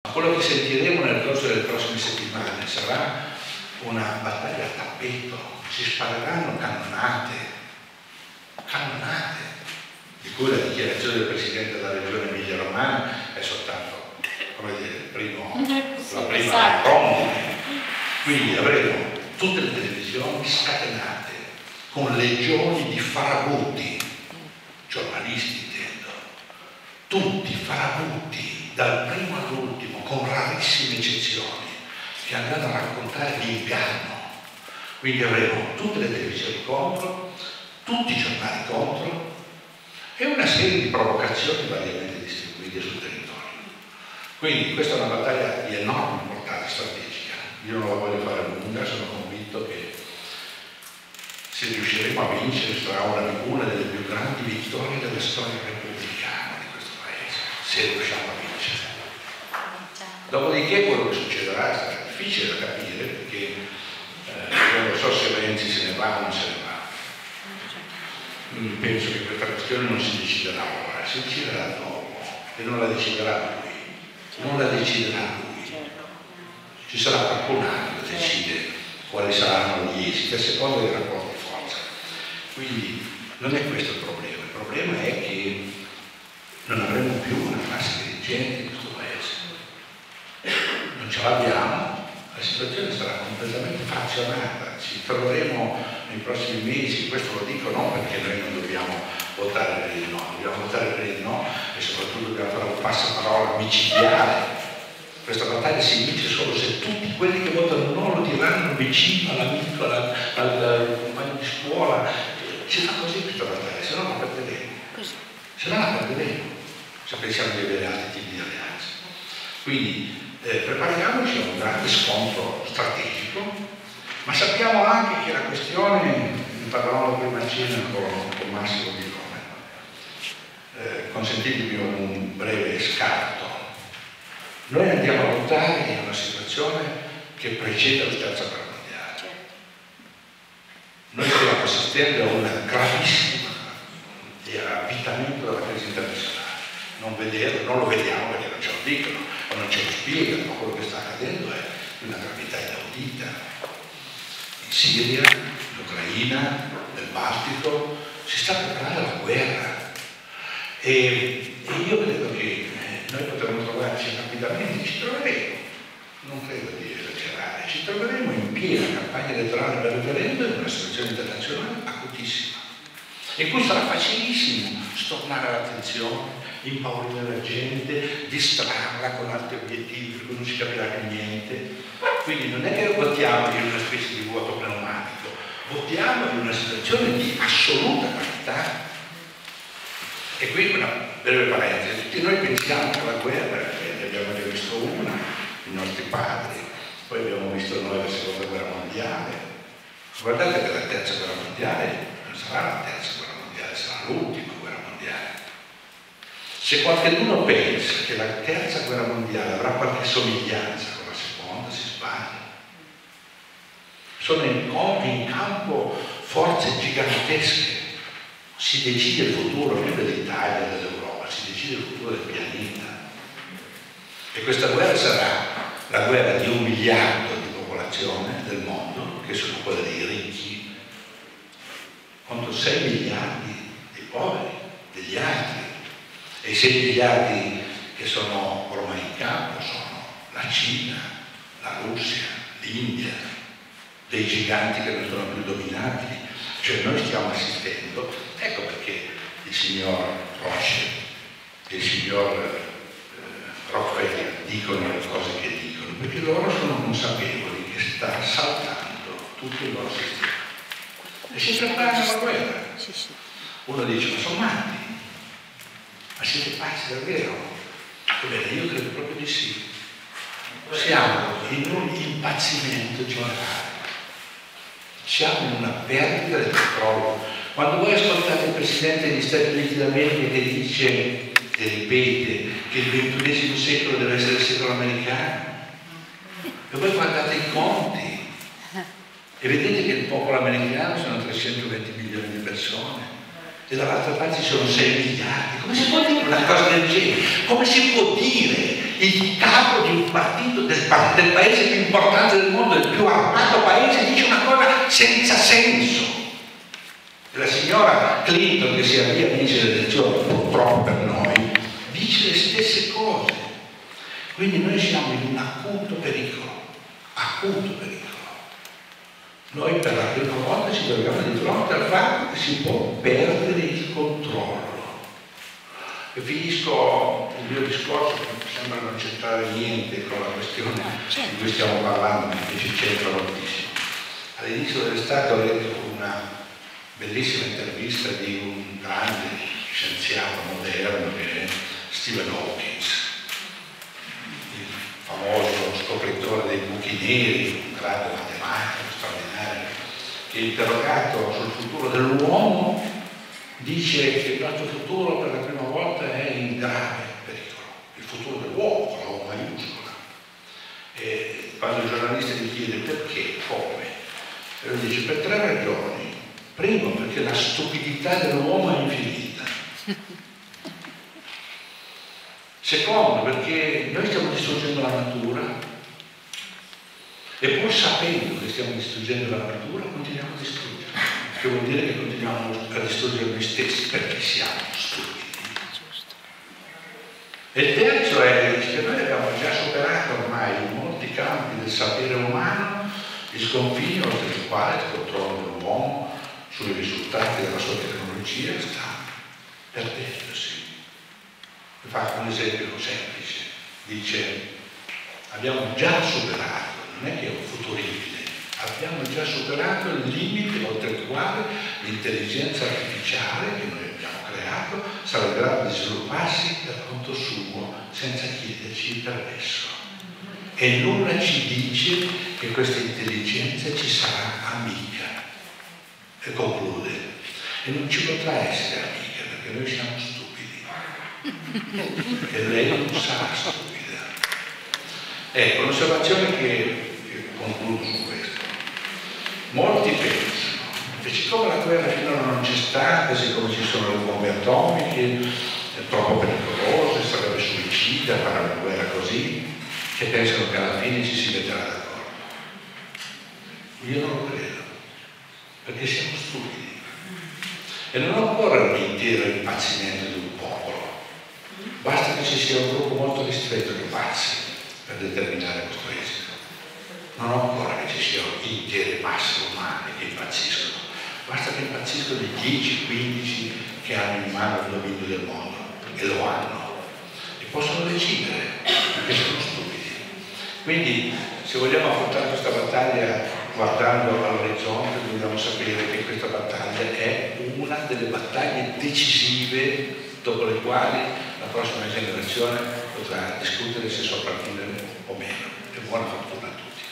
Ma quello che sentiremo nel corso delle prossime settimane sarà una battaglia a tappeto, si spareranno cannonate, di cui la dichiarazione del Presidente della Regione Emilia-Romagna è soltanto, come dire, la prima promulga. Quindi avremo tutte le televisioni scatenate con legioni di farabutti, giornalisti intendo, tutti farabutti, dal primo all'ultimo, con rarissime eccezioni, che andranno a raccontare l'inganno. Quindi avremo tutte le televisioni contro, tutti i giornali contro e una serie di provocazioni variamente distribuite sul territorio. Quindi questa è una battaglia di enorme portata strategica. Io non la voglio fare lunga, sono convinto che se riusciremo a vincere sarà una delle più grandi vittorie della storia repubblicana di questo Paese, se riusciamo a vincere. Dopodiché quello che succederà sarà difficile da capire, perché io non so se Renzi se ne va o non se ne va. Penso che questa questione non si deciderà ora, si deciderà dopo, e non la deciderà lui. Ci sarà qualcun altro che decide quali saranno gli esiti a seconda dei rapporti di forza. Quindi non è questo il problema è che non avremo più una classe dirigente in questo Paese. Non ce l'abbiamo, la situazione sarà completamente frazionata, ci troveremo nei prossimi mesi, questo lo dico non perché noi non dobbiamo votare per il no, dobbiamo votare per il no e soprattutto dobbiamo fare un passaparola micidiale. Questa battaglia si vince solo se tutti quelli che votano no lo diranno vicino all'amico, al compagno di scuola. Si fa così questa battaglia, se no la perderemo. Se pensiamo di avere altri tipi di alleanze. Quindi prepariamoci a un grande scontro strategico, ma sappiamo anche che la questione, ne parlavamo prima a cena con Massimo Bicone, consentitemi un breve scarto. Noi andiamo a lottare in una situazione che precede la terza guerra mondiale. Noi stiamo assistendo a un gravissimo avvitamento della crisi internazionale. Non lo vediamo perché non ce lo dicono o non ce lo spiegano, ma quello che sta accadendo è una gravità inaudita. In Siria, in Ucraina, nel Baltico, si sta preparando la guerra. E io credo che noi potremmo trovarci rapidamente, ci troveremo, non credo di esagerare, ci troveremo in piena campagna elettorale per il referendum in una situazione internazionale acutissima, in cui sarà facilissimo stornare l'attenzione, impaurire la gente, distrarla con altri obiettivi per cui non si capirà più niente. Quindi non è che votiamo in una specie di vuoto pneumatico, votiamo in una situazione di assoluta gravità. E qui una breve parentesi, tutti noi pensiamo che la guerra, ne abbiamo già visto una, i nostri padri, poi abbiamo visto noi la seconda guerra mondiale. Guardate che la terza guerra mondiale non sarà la terza guerra mondiale, sarà l'ultima guerra mondiale. Se qualcuno pensa che la terza guerra mondiale avrà qualche somiglianza con la seconda, si sbaglia. Sono in campo forze gigantesche. Si decide il futuro non dell'Italia e dell'Europa, si decide il futuro del pianeta. E questa guerra sarà la guerra di 1 miliardo di popolazione del mondo, che sono quelle dei ricchi, contro 6 miliardi dei poveri, degli altri. E i 6 miliardi che sono ormai in campo sono la Cina, la Russia, l'India, dei giganti che non sono più dominabili. Cioè noi stiamo assistendo, ecco perché il signor Roche e il signor Rockefeller dicono le cose che dicono, perché loro sono consapevoli che sta saltando tutto il loro sistema e si preparano alla guerra. Uno dice, ma sono matti, ma siete pazzi davvero? Ebbene, io credo proprio di sì. Siamo in un impazzimento generale. Siamo in una perdita del petrolio. Quando voi ascoltate il Presidente degli Stati Uniti d'America che dice e ripete che il XXI secolo deve essere il secolo americano, e voi guardate i conti e vedete che il popolo americano sono 320 milioni di persone e dall'altra parte ci sono 6 miliardi. Come si può dire una cosa del genere? Come si può dire il capo di un partito del paese più importante del mondo, del più armato paese, dice una cosa senza senso? E la signora Clinton, che si avvia a vincere le elezioni, purtroppo per noi, dice le stesse cose. Quindi noi siamo in un acuto pericolo, acuto pericolo. Noi per la prima volta ci troviamo di fronte al fatto che si può perdere il controllo. E finisco il mio discorso, che sembra non c'entrare niente con la questione di cui stiamo parlando, ma che ci c'entra moltissimo. All'inizio dell'estate ho letto una bellissima intervista di un grande scienziato moderno che è Stephen Hawking, il famoso scopritore dei buchi neri, un grande matematico straordinario, che interrogato sul futuro dell'uomo dice che il nostro futuro per la prima volta è in grave pericolo, il futuro dell'uomo con la U maiuscola. E quando il giornalista gli chiede perché, come, e lui dice per 3 ragioni. Primo, perché la stupidità dell'uomo è infinita. Secondo, perché noi stiamo distruggendo la natura e pur sapendo che stiamo distruggendo la natura continuiamo a distruggerla, che vuol dire che continuiamo a distruggere noi stessi perché siamo stupidi. E il terzo è che noi abbiamo già superato ormai in molti campi del sapere umano il sconfino oltre il quale il controllo dell'uomo sui risultati della sua tecnologia sta perdendosi. Vi faccio un esempio semplice. Dice, abbiamo già superato, non è che è un futuribile, abbiamo già superato il limite oltre il quale l'intelligenza artificiale che noi abbiamo creato sarà in grado di svilupparsi per conto suo, senza chiederci il permesso. E nulla ci dice che questa intelligenza ci sarà amica. E conclude, e non ci potrà essere amica perché noi siamo stupidi e lei non sarà stupida. Ecco, un'osservazione che concludo su questo. Molti pensano che siccome la guerra finora non c'è stata, siccome ci sono le bombe atomiche, è troppo pericoloso, sarebbe suicida fare una guerra così, che pensano che alla fine ci si metterà d'accordo. Io non lo credo. Perché siamo stupidi e non occorre l'intero impazzimento di un popolo, basta che ci sia un gruppo molto ristretto di pazzi per determinare questo esito. Non occorre che ci siano intere masse umane che impazziscono, basta che impazziscono i 10-15 che hanno in mano il dominio del mondo, e lo hanno, e possono decidere, perché sono stupidi. Quindi se vogliamo affrontare questa battaglia guardando all'orizzonte, dobbiamo sapere che questa battaglia è una delle battaglie decisive dopo le quali la prossima generazione potrà discutere se sopravvivere o meno. E buona fortuna a tutti.